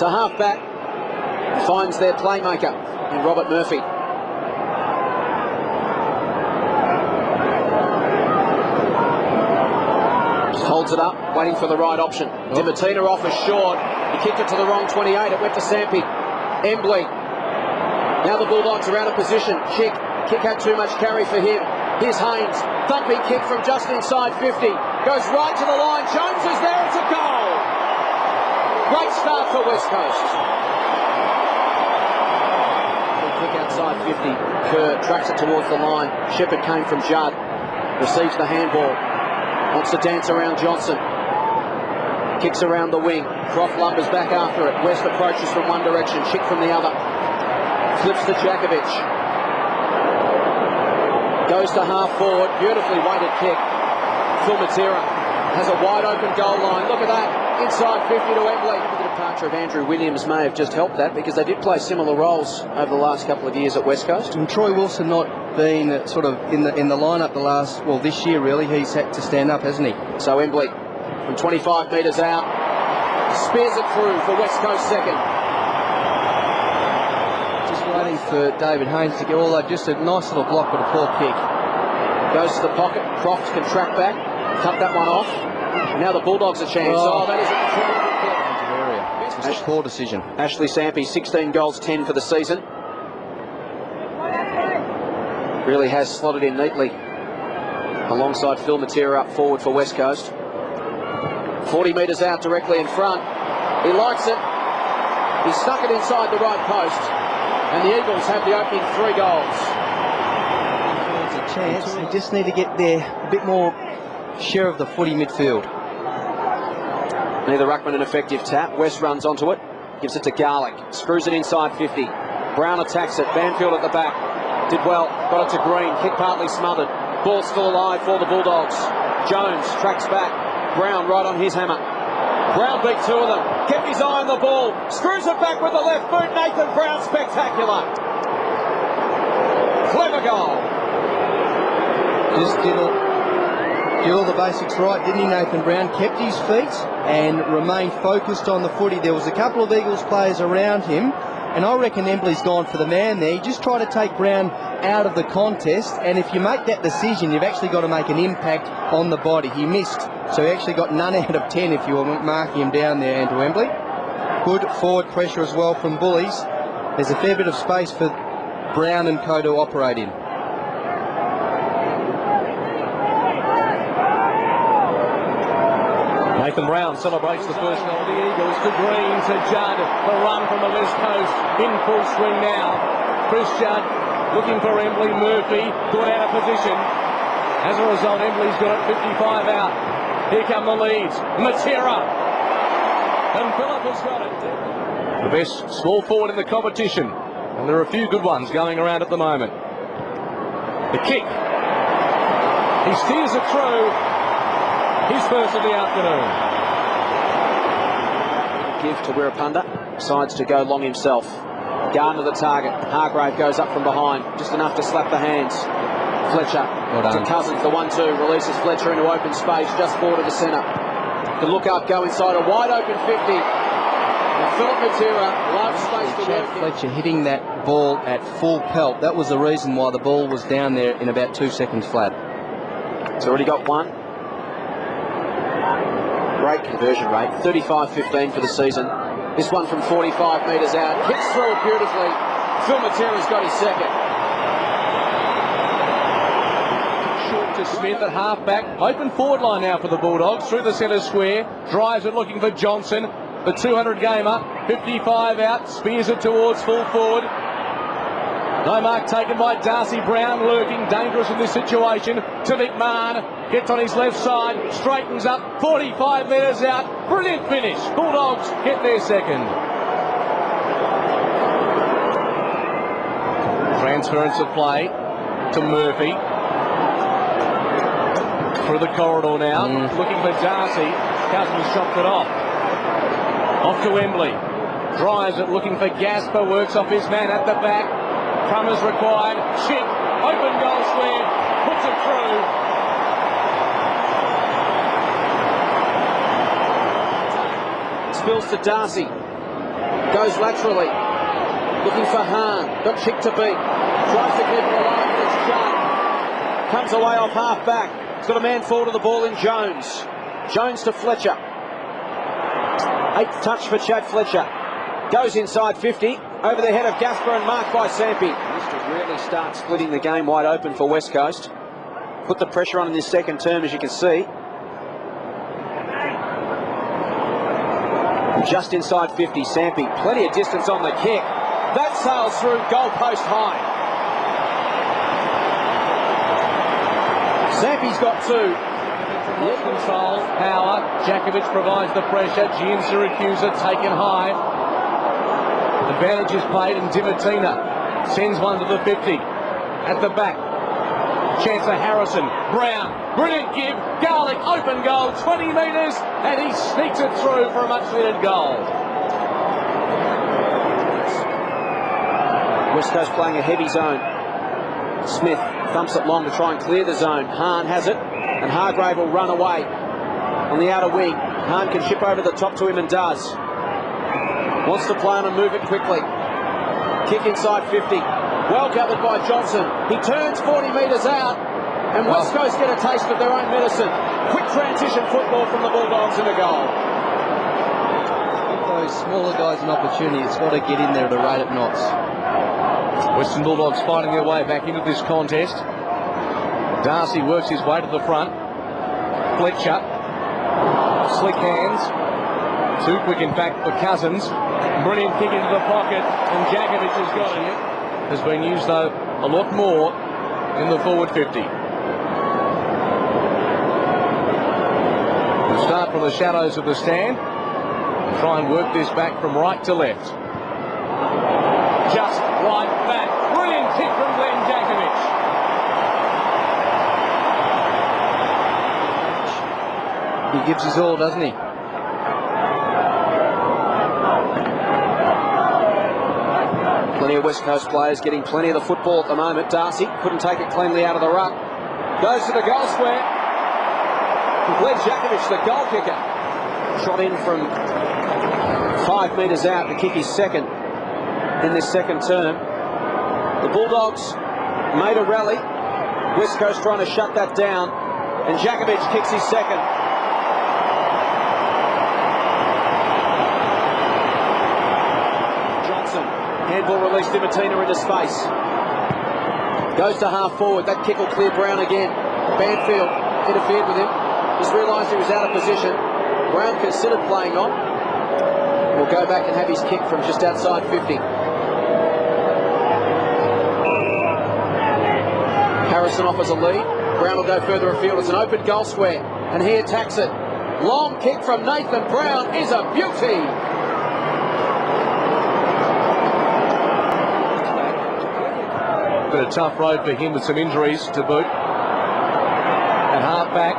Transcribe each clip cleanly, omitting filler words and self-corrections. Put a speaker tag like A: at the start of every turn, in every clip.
A: to half-back. Finds their playmaker in Robert Murphy. Just holds it up, waiting for the right option. Dimatina offers short. He kicked it to the wrong 28. It went to Sampi. Embley. Now the Bulldogs are out of position. Kick had too much carry for him. Here's Haynes. Thumping kick from just inside 50. Goes right to the line. Jones is there. It's a goal. Great start for West Coast. Kick outside 50. Kerr tracks it towards the line. Shepherd came from Judd. Receives the handball. Wants to dance around Johnson. Kicks around the wing. Croft lumbers back after it. West approaches from one direction. Chick from the other. Flips to Jakovic. Goes to half forward. Beautifully weighted kick. Phil Matera has a wide open goal line. Look at that. Inside 50 to Embley. The departure of Andrew Williams may have just helped that, because they did play similar roles over the last couple of years at West Coast.
B: And Troy Wilson not been sort of in the lineup this year really. He's had to stand up, hasn't he?
A: So Embley from 25 metres out spears it through for West Coast second.
B: Just waiting for David Haynes to get all that. Just a nice little block, but a poor kick.
A: Goes to the pocket. Croft can track back, cut that one off. Now the Bulldogs a chance. Oh, that is a
B: It's just a poor decision.
A: Ashley Sampi, 16 goals, 10 for the season. Really has slotted in neatly alongside Phil Matera up forward for West Coast. 40 metres out directly in front. He likes it. He stuck it inside the right post. And the Eagles have the opening 3 goals.
B: It's a chance. They just need to get there a bit more share of the footy midfield.
A: Neither ruckman an effective tap. West runs onto it. Gives it to Garlick. Screws it inside 50. Brown attacks it. Banfield at the back. Did well. Got it to Green. Kick partly smothered. Ball still alive for the Bulldogs. Jones tracks back. Brown right on his hammer. Brown beat 2 of them. Kept his eye on the ball. Screws it back with the left boot. Nathan Brown, spectacular. Clever goal.
B: Just did all the basics right, didn't he, Nathan Brown? Kept his feet and remained focused on the footy. There was a couple of Eagles players around him, and I reckon Embley's gone for the man there. He just tried to take Brown out of the contest, and if you make that decision, you've actually got to make an impact on the body. He missed, so he actually got none out of 10 if you were marking him down there, Andrew Embley. Good forward pressure as well from Bullies. There's a fair bit of space for Brown and co to operate in.
C: Nathan Brown celebrates the first goal of the Eagles. To Green, to Judd. The run from the West Coast in full swing now. Chris Judd looking for Embley. Murphy got out of position. As a result, Embley's got it 55 out. Here come the leads. Matera. And Phillip has got it. The best small forward in the competition. And there are a few good ones going around at the moment. The kick. He steers it through. His first of the afternoon.
A: Give to Wirrapunda. Decides to go long himself. Gardner the target. Hargrave goes up from behind. Just enough to slap the hands. Fletcher to Cousins. The 1-2 releases Fletcher into open space just forward of the centre. The look up, go inside a wide open 50. And Philip Matera loves space to work.
B: Fletcher hitting that ball at full pelt. That was the reason why the ball was down there in about 2 seconds flat.
A: It's already got one. Great conversion rate, 35-15 for the season. This one from 45 metres out. Kicks through it beautifully. Phil Matera's got his second.
C: Short to Smith at half-back. Open forward line now for the Bulldogs. Through the centre square. Drives it looking for Johnson. The 200 gamer. 55 out. Spears it towards full forward. No mark taken by Darcy Brown, lurking, dangerous in this situation. To McMahon, gets on his left side, straightens up, 45 metres out. Brilliant finish. Bulldogs get their second. Transference of play to Murphy. Through the corridor now, looking for Darcy. Cousins chopped it off. Off to Embley. Drives it, looking for Gasper, works off his man at the back. Crummers required. Chip. Open goal square. Puts it through.
A: Spills to Darcy. Goes laterally. Looking for Hahn. Got Chick to beat. Tries to keep it alive. It's Judd. Comes away off half back. He's got a man forward to the ball in Jones. Jones to Fletcher. 8th touch for Chad Fletcher. Goes inside 50. Over the head of Gasper and marked by Sampi. Used to really start splitting the game wide open for West Coast. Put the pressure on in this second term, as you can see. Just inside 50, Sampi. Plenty of distance on the kick. That sails through goalpost high. Sampi's got 2.
C: Control, power. Jakovic provides the pressure. Gian Syracuse taken high. Advantage is played, and Dimatina sends one to the 50. At the back, chance for Harrison. Brown, brilliant give. Garlic, open goal, 20 metres, and he sneaks it through for a much-needed goal.
A: West Coast playing a heavy zone. Smith thumps it long to try and clear the zone. Hahn has it, and Hargrave will run away on the outer wing. Hahn can chip over the top to him and does. Wants to play on and move it quickly. Kick inside 50. Well covered by Johnson. He turns 40 metres out, and West Coast get a taste of their own medicine. Quick transition football from the Bulldogs into goal.
B: Give those smaller guys an opportunity. It's got to get in there at a rate of knots.
C: Western Bulldogs fighting their way back into this contest. Darcy works his way to the front. Fletcher. Slick hands. Too quick, in fact, for Cousins. Brilliant kick into the pocket, and Jakovic has got it. Has been used, though, a lot more in the forward 50. We'll start from the shadows of the stand. Try and work this back from right to left. Just right back. Brilliant kick from Glenn Jakovic.
B: He gives his all, doesn't he?
A: Plenty of West Coast players getting plenty of the football at the moment. Darcy couldn't take it cleanly out of the ruck. Goes to the goal square. Glenn Jakovic, the goal kicker. Shot in from 5 metres out. The kick is second in this second term. The Bulldogs made a rally. West Coast trying to shut that down. And Jakovic kicks his second. Handball released Dimatina into space. Goes to half forward. That kick will clear Brown again. Banfield interfered with him. Just realised he was out of position. Brown considered playing on. Will go back and have his kick from just outside 50. Harrison offers a lead. Brown will go further afield. It's an open goal square, and he attacks it. Long kick from Nathan Brown is a beauty.
C: Been a tough road for him with some injuries to boot. And half back,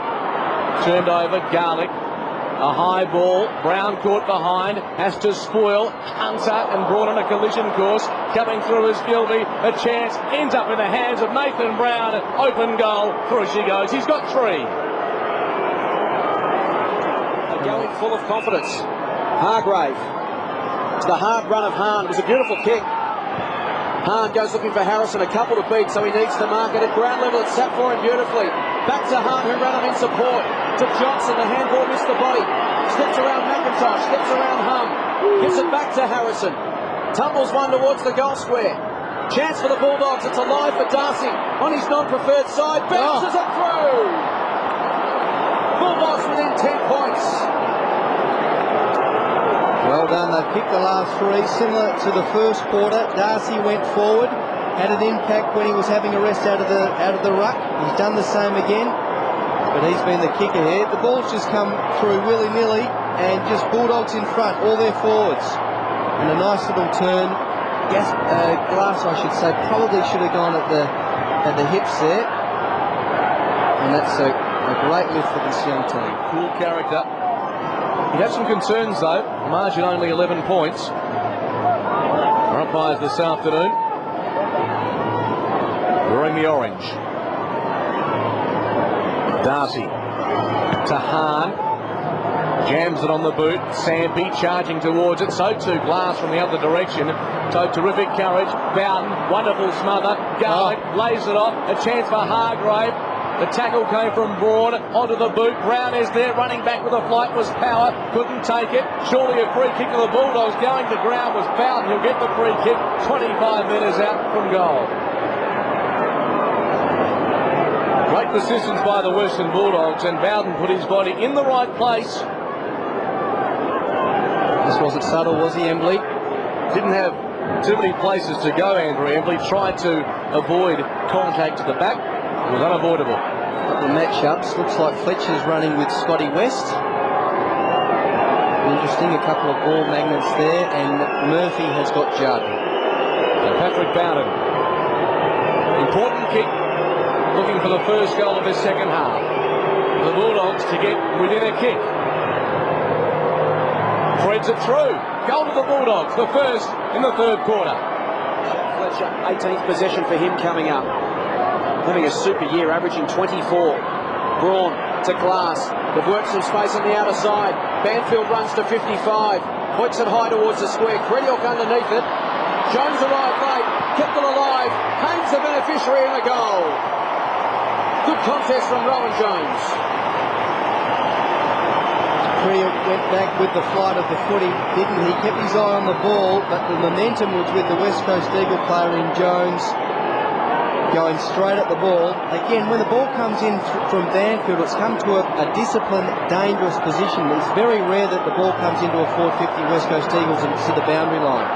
C: turned over, Garlic. A high ball, Brown caught behind, has to spoil Hunter and brought on a collision course. Coming through is Gilby, a chance, ends up in the hands of Nathan Brown. Open goal, through she goes, he's got 3.
A: Going full of confidence. Hargrave. It's the hard run of Hahn. It was a beautiful kick. Hahn goes looking for Harrison, a couple to beat, so he needs to mark it at ground level. It's sat for him beautifully. Back to Hahn, who ran him in support. To Johnson, the handball missed the body. Slips around McIntosh, slips around Hum. Gives it back to Harrison. Tumbles one towards the goal square. Chance for the Bulldogs, it's alive for Darcy. On his non-preferred side, bounces it through. Bulldogs within 10 points.
B: Well done, they've picked the last 3, similar to the first quarter. Darcy went forward, had an impact when he was having a rest out of the ruck. He's done the same again, but he's been the kick ahead. The ball's just come through willy-nilly, and just Bulldogs in front, all their forwards. And a nice little turn. Glass, I should say, probably should have gone at the hips there. And that's a great lift for this young team.
C: Cool character. He had some concerns, though. Margin only 11 points. Our umpires this afternoon wearing the orange. Darcy to Hahn. Jams it on the boot. Sampi charging towards it. So too Glass from the other direction. So terrific courage. Bowden, wonderful smother. Garlick lays it off. A chance for Hargrave. The tackle came from Braun onto the boot. Brown is there, running back with a flight was Power. Couldn't take it. Surely a free kick to the Bulldogs. Going to ground was Bowden. He'll get the free kick. 25 metres out from goal. Great persistence by the Western Bulldogs, and Bowden put his body in the right place.
B: This wasn't subtle, was he, Embley?
C: Didn't have too many places to go, Andrew Embley. Tried to avoid contact at the back. It was unavoidable.
B: The matchups. Looks like Fletcher's running with Scotty West. Interesting, a couple of ball magnets there, and Murphy has got Judd.
C: And Patrick Bowden. Important kick. Looking for the first goal of the second half. The Bulldogs to get within a kick. Threads it through. Goal to the Bulldogs, the first in the third quarter.
A: Fletcher, 18th possession for him coming up. Having a super year, averaging 24. Braun to Glass. They've worked some space on the outer side. Banfield runs to 55. Hoiks it high towards the square. Krediok underneath it. Jones arrived late. Kept it alive. Haynes the beneficiary in the goal. Good contest from Rowan Jones.
B: Krediok went back with the flight of the footy, didn't he? Kept his eye on the ball, but the momentum was with the West Coast Eagle player in Jones, going straight at the ball. Again, when the ball comes in from Banfield, it's come to a disciplined, dangerous position. It's very rare that the ball comes into a 450 West Coast Eagles and to the boundary line.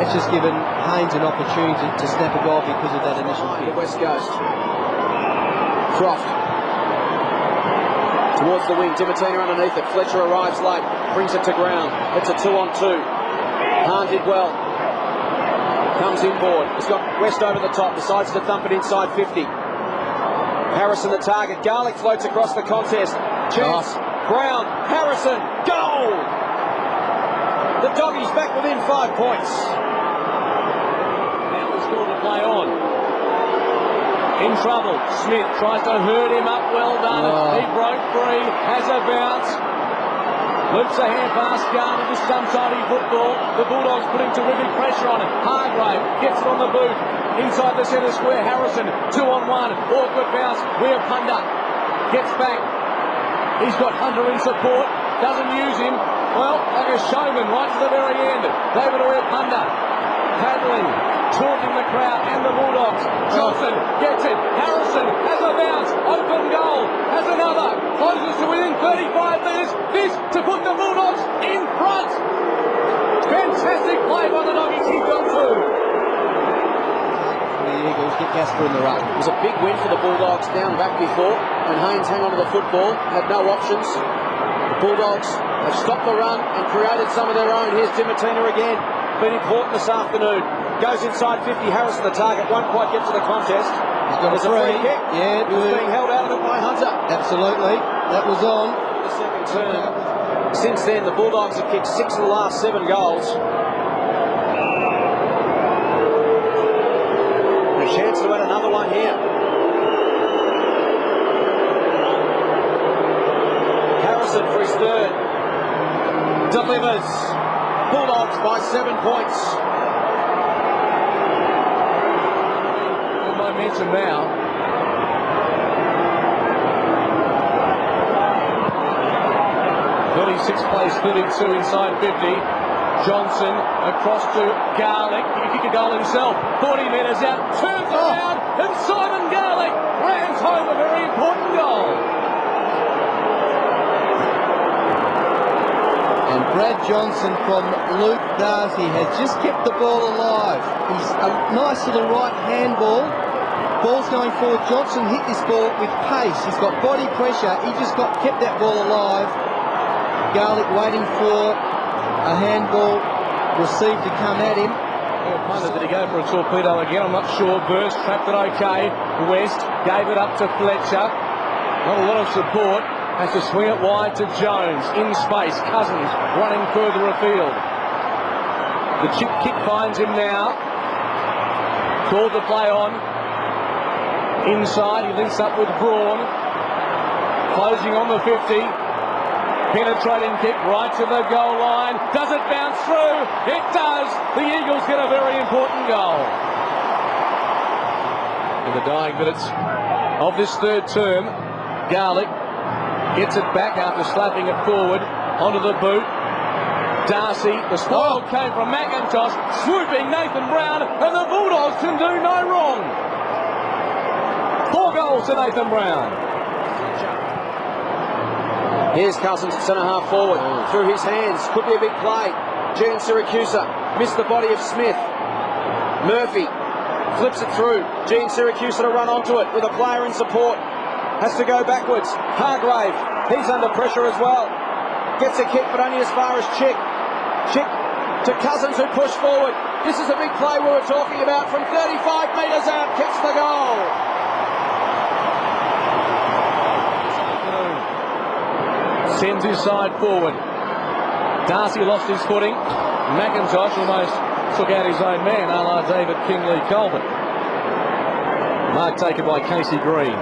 B: That's just given Haynes an opportunity to snap a goal because of that initial kick.
A: West Coast. Croft. Towards the wing, Dimatina underneath it. Fletcher arrives late, brings it to ground. It's a 2-on-2. Hahn did well. Comes inboard. He's got West over the top. Decides to thump it inside 50. Harrison the target. Garlick floats across the contest. Chance. Brown. Harrison. Goal! The Doggies back within 5 points.
C: Now the score to play on. In trouble. Smith tries to herd him up. Well done. He broke free. Has a bounce. Loops a hand past Garner. This is untidy football. The Bulldogs putting terrific pressure on it. Hargrave gets it on the boot. Inside the centre square. Harrison 2-on-1. Awkward bounce. Weir Punda gets back. He's got Hunter in support. Doesn't use him. Well, like a showman right to the very end. David Weir Punda paddling, taunting the crowd and the Bulldogs. Johnson gets it. Harrison has a bounce. Open goal. Has another. Closes to within 35 metres. This to put the Bulldogs in front. Fantastic play by the Doggies. He's got two.
B: The Eagles get Gasper in the ruck.
A: It was a big win for the Bulldogs down back before, and Haynes hang on to the football. Had no options. The Bulldogs have stopped the run and created some of their own. Here's Dimatina again. Been important this afternoon. Goes inside 50. Harrison the target. Won't quite get to the contest.
B: He's got
A: There's
B: a free
A: kick.
B: Yeah,
A: he was being held out of it by Hunter.
B: Absolutely. That was on.
A: The second term. Since then, the Bulldogs have kicked 6 of the last 7 goals. And a chance to add another one here. Harrison for his third. Delivers. Bulldogs by 7 points.
C: Good momentum now. Place 32 inside 50. Johnson across to Garlick. He can kick a goal himself. 40 metres out. Turns around. And Simon Garlick rams home a very important goal.
B: And Brad Johnson from Luke Darcy has just kept the ball alive. He's a nice little right handball. Ball's going forward. Johnson hit this ball with pace. He's got body pressure. He just kept that ball alive. Garlick waiting for a handball received to come at him.
C: Did he go for a torpedo again? I'm not sure. Burst trapped it okay. West gave it up to Fletcher. Not a lot of support. Has to swing it wide to Jones. In space. Cousins running further afield. The chip kick finds him now. Called to play on. Inside. He links up with Braun. Closing on the 50. Penetrating kick right to the goal line. Does it bounce through? It does. The Eagles get a very important goal. In the dying minutes of this third term, Garlick gets it back after slapping it forward onto the boot. Darcy, the spoil came from McIntosh, swooping Nathan Brown, and the Bulldogs can do no wrong. 4 goals to Nathan Brown.
A: Here's Cousins, centre-half forward, through his hands, could be a big play. Gian Siracusa missed the body of Smith. Murphy flips it through. Gian Siracusa to run onto it with a player in support. Has to go backwards. Hargrave, he's under pressure as well. Gets a kick, but only as far as Chick. Chick to Cousins, who pushed forward. This is a big play we were talking about. From 35 metres out, kicks the goal.
C: Sends his side forward. Darcy lost his footing. McIntosh almost took out his own man, a la David Kingley-Colbert. Mark taken by Casey Green.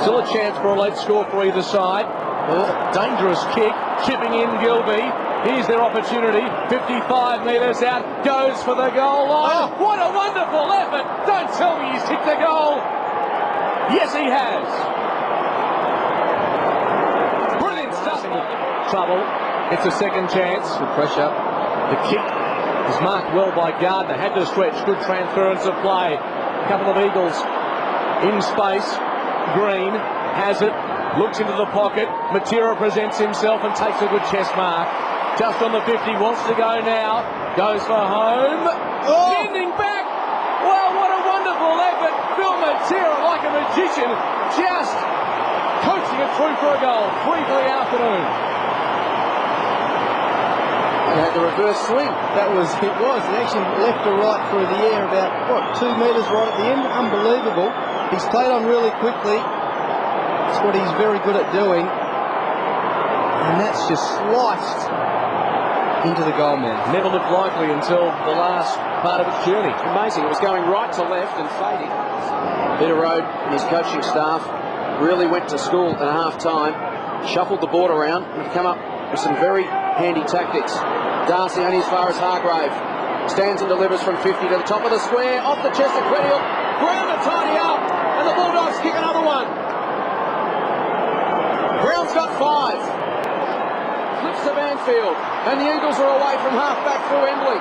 C: Still a chance for a late score for either side. Dangerous kick, chipping in Gilby. Here's their opportunity. 55 metres out, goes for the goal line. What a wonderful effort! Don't tell me he's kicked the goal. Yes, he has. Brilliant stuff. Trouble. It's a second chance.
B: Good pressure.
C: The kick is marked well by Gardner. Had to stretch. Good transference of play. A couple of Eagles in space. Green has it. Looks into the pocket. Matera presents himself and takes a good chest mark. Just on the 50. Wants to go now. Goes for home. Bending back. Well, what a wonderful effort. Phil Matera, like a magician, just coaching it through for a goal. 3 for the afternoon.
B: He had the reverse swing. It was. It actually left to right through the air about, 2 metres right at the end. Unbelievable. He's played on really quickly. That's what he's very good at doing. And that's just sliced into the goal man.
C: Never looked likely until the last part of its journey.
A: Amazing. It was going right to left and fading. Peter Road and his coaching staff really went to school at half-time, shuffled the board around, and have come up with some very handy tactics. Darcy only as far as Hargrave. Stands and delivers from 50 to the top of the square, off the chest of Quennial. Brown to tidy up, and the Bulldogs kick another one. Brown's got 5. Flips to Banfield, and the Eagles are away from half-back through Embley.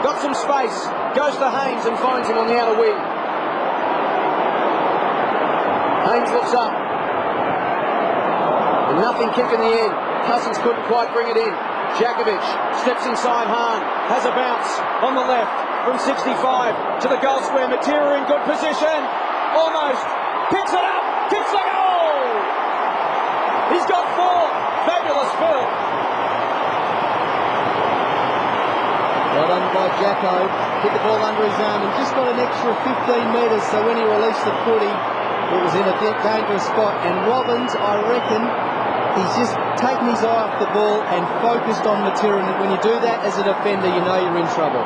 A: Got some space, goes to Haynes and finds him on the outer wing. Haynes looks up. And nothing kick in the end. Cousins couldn't quite bring it in. Jakovic steps inside Hahn, has a bounce on the left from 65 to the goal square. Matera in good position. Almost. Picks it up. Kicks the goal. He's got 4. Fabulous Phil.
B: Well done by Jacko. Hit the ball under his arm and just got an extra 15 metres, so when he released the footy, it was in a dangerous spot. And Robbins, I reckon, he's just taken his eye off the ball and focused on Matera. And when you do that as a defender, you know you're in trouble.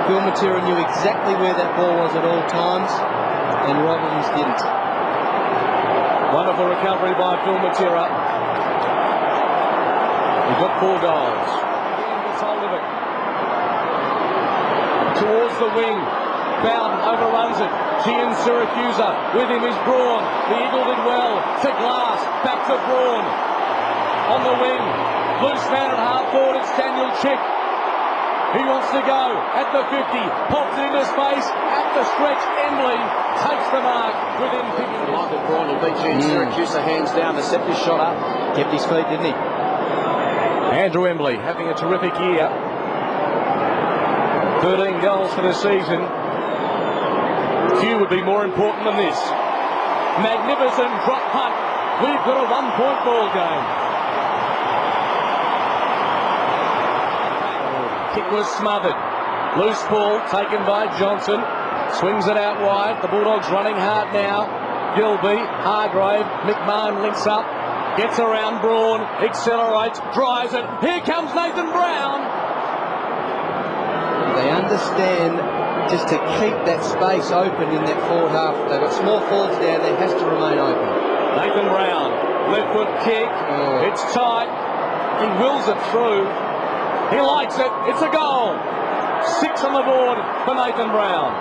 B: Phil Matera knew exactly where that ball was at all times, and Robbins didn't.
C: Wonderful recovery by Phil Matera. He got 4 goals. Gets hold of it. Towards the wing. Bowden overruns it. Gian Siracusa. With him is Braun. The Eagle did well. To Glass. Back to Braun. On the wing. Loose man at half forward. It's Daniel Chick. He wants to go at the 50. Pops it into space. At the stretch. Embley takes the mark within 50.
A: Michael Braun will beat Gian Siracusa hands down to set this shot up.
B: Kept his feet, didn't he?
C: Andrew Embley having a terrific year. 13 goals for the season. Few would be more important than this. Magnificent drop punt. We've got a 1-point ball game. Kick was smothered. Loose ball taken by Johnson. Swings it out wide. The Bulldogs running hard now. Gilby, Hargrave, McMahon links up. Gets around Braun, accelerates, drives it. Here comes Nathan Brown.
B: They understand just to keep that space open in that forward half. They've got small forwards down, they has to remain open.
C: Nathan Brown Left foot kick. It's tight. He wills it through. He likes it. It's a goal. 6 on the board for Nathan Brown.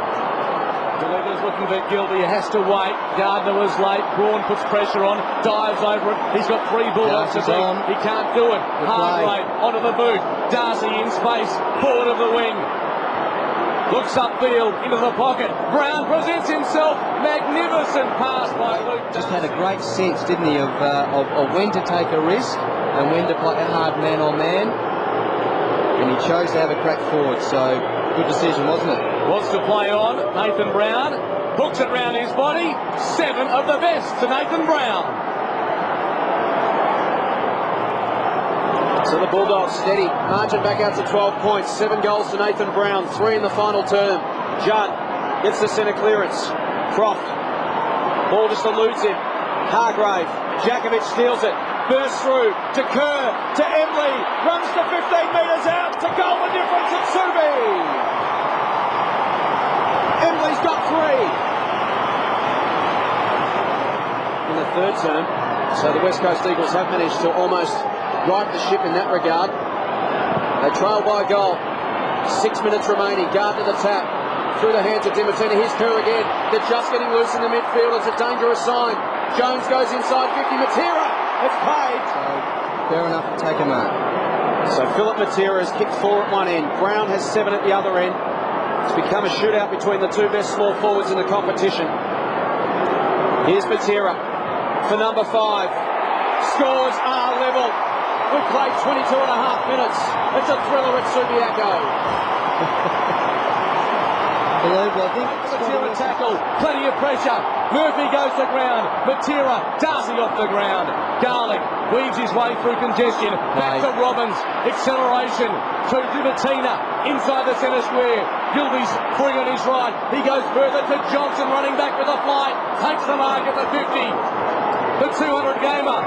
C: Delivers looking for Gilby. He has to wait. Gardner was late. Braun puts pressure on. Dives over it. He's got 3 Bulldogs to beat. He can't do it. Hargrave onto the boot. Darcy in space. Forward of the wing. Looks upfield into the pocket. Brown presents himself. Magnificent pass by Luke.
B: Just had a great sense, didn't he, of when to take a risk and when to play a hard man on man. And he chose to have a crack forward, so good decision, wasn't it?
C: Wants to play on. Nathan Brown hooks it round his body. 7 of the best to Nathan Brown.
A: So the Bulldogs steady. Margin back out to 12 points. 7 goals to Nathan Brown. 3 in the final term. Judd gets the centre clearance. Croft. Ball just eludes him. Hargrave. Jakovic steals it. Bursts through to Kerr, to Embley, runs to 15 metres out to goal the difference at Subi. Embley's got 3. In the third term, so the West Coast Eagles have managed to almost right the ship in that regard. They trail by a goal. 6 minutes remaining. Gardner the tap. Through the hands of Dimittina. Here's Kerr again. They're just getting loose in the midfield. It's a dangerous sign. Jones goes inside 50. Matera. It's paid.
B: So, fair enough to take a mark.
A: So Philip Matera has kicked 4 at one end. Brown has 7 at the other end. It's become a shootout between the 2 best small forwards in the competition. Here's Matera for number 5. Scores are level. We've played 22 and a half minutes. It's a thriller at Subiaco.
B: Unbelievable, I think.
C: Matera tackle, plenty of pressure. Murphy goes to ground. Matera, Darcy off the ground. Garlick weaves his way through congestion. Back to Robbins. Acceleration to Dimittina inside the centre square. Gilby's free on his right. He goes further to Johnson running back with a flight. Takes the mark at the 50. The 200 gamer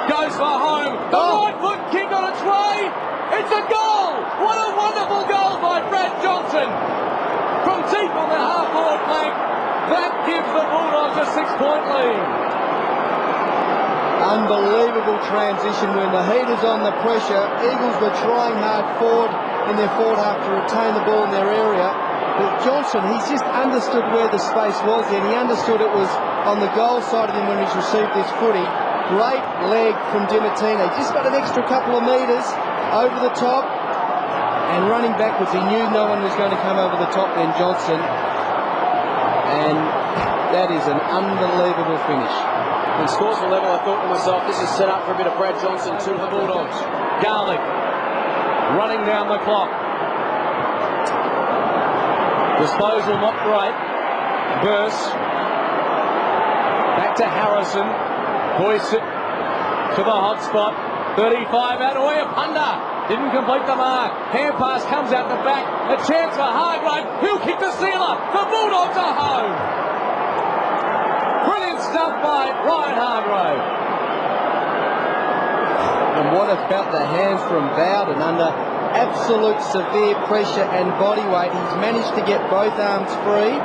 C: goes for home. The right foot kick on its way. It's a goal. What a wonderful goal by Brad Johnson. From deep on the half-forward flank, that gives the Bulldogs a 6-point lead.
B: Unbelievable transition when the heat is on the pressure. Eagles were trying hard forward in their forward half to retain the ball in their area. But Johnson, he's just understood where the space was then. He understood it was on the goal side of him when he's received this footy. Great leg from Dimittina. Just got an extra couple of metres over the top. And running backwards, he knew no one was going to come over the top then, Johnson. And that is an unbelievable finish.
A: When scores were level, I thought to myself, this is set up for a bit of Brad Johnson to the Bulldogs.
C: Garlick running down the clock. Disposal not great. Burst. Back to Harrison. Hoists it to the hot spot. 35 out away of Punda. Didn't complete the mark. Hand pass comes out the back. A chance for Hargrave. He'll kick the sealer. The Bulldogs are home. Brilliant stuff by Ryan Hargrave.
B: And what about the hands from Bowden under absolute severe pressure and body weight? He's managed to get both arms free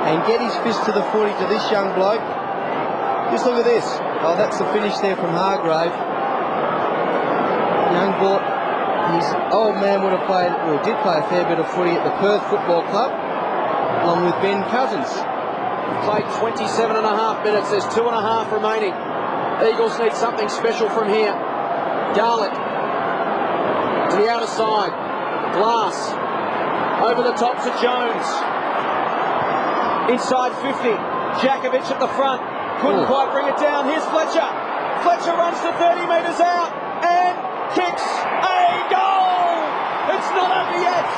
B: and get his fist to the footy to this young bloke. Just look at this. Oh, that's the finish there from Hargrave. Young boy. His old man would have played, or did play a fair bit of footy at the Perth Football Club, along with Ben Cousins.
A: Played 27 and a half minutes. There's 2.5 remaining. Eagles need something special from here. Garlick to the outer side. Glass over the top to Jones. Inside 50. Jakovic at the front. Couldn't quite bring it down. Here's Fletcher. Fletcher runs to 30 metres out and kicks a goal. It's not over yet.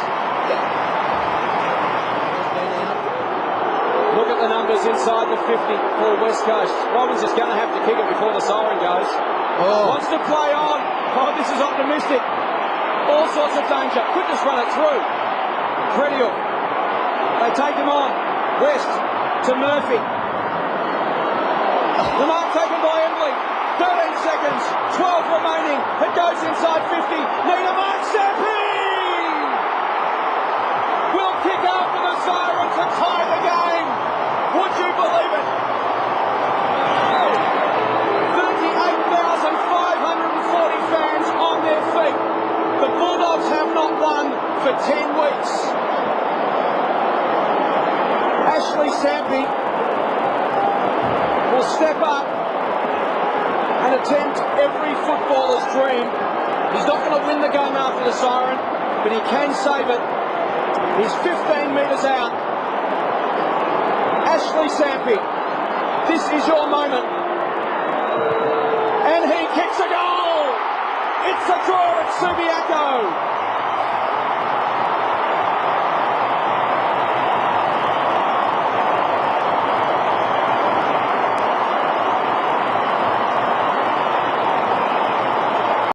A: Look at the numbers inside the 50 for West Coast. Robbins is going to have to kick it before the siren goes. Wants to play on. Oh, this is optimistic. All sorts of danger. Could just run it through. Credial. They take him on. West to Murphy. The mark taken by Embley. 13 seconds. 12 remaining. It goes inside 50. Need a mark. Stampede! Will kick after the siren to tie the game. Would you believe it? 38 10 weeks. Ashley Sampi will step up and attempt every footballer's dream. He's not going to win the game after the siren, but he can save it. He's 15 metres out. Ashley Sampi, this is your moment. And he kicks a goal! It's a draw at Subiaco.